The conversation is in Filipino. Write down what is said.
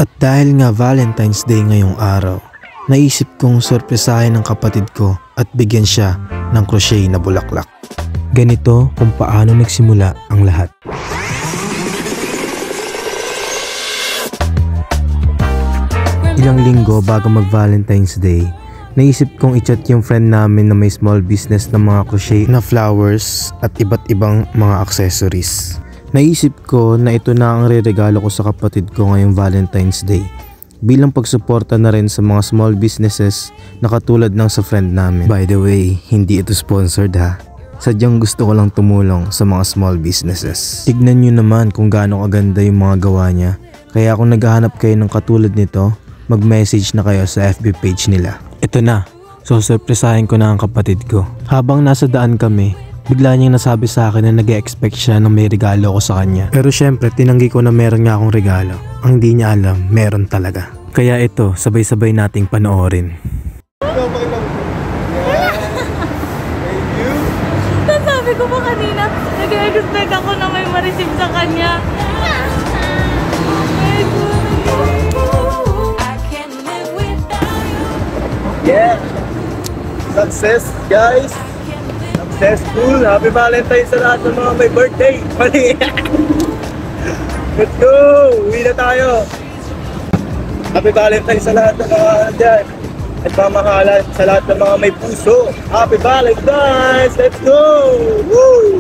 At dahil nga Valentine's Day ngayong araw, naisip kong sorpresahin ng kapatid ko at bigyan siya ng crochet na bulaklak. Ganito kung paano nagsimula ang lahat. Ilang linggo bago mag Valentine's Day, naisip kong i-chat yung friend namin na may small business ng mga crochet na flowers at iba't ibang mga accessories. Naisip ko na ito na ang re-regalo ko sa kapatid ko ngayong Valentine's Day bilang pagsuporta na rin sa mga small businesses na katulad ng sa friend namin. By the way, hindi ito sponsored ha. Sadyang gusto ko lang tumulong sa mga small businesses. Tignan nyo naman kung gaano kaganda yung mga gawa niya. Kaya kung naghahanap kayo ng katulad nito, mag-message na kayo sa FB page nila. Ito na, so surpresahin ko na ang kapatid ko. Habang nasa daan kami, bigla niyang nasabi sa akin na nag-e-expect siya na may regalo ko sa kanya. Pero syempre, tinanggi ko na meron nga akong regalo. Ang di niya alam, meron talaga. Kaya ito, sabay-sabay nating panoorin. Sabi ko pa kanina, nag-expect ako na may ma-receive sa kanya. Yeah! Success, guys! Successful! Happy Valentine's sa lahat ng mga may birthday! Let's go! Uwi na tayo! Happy Valentine's sa lahat ng mga dyan! At mamahalan sa lahat ng mga may puso! Happy Valentine's! Let's go! Woo!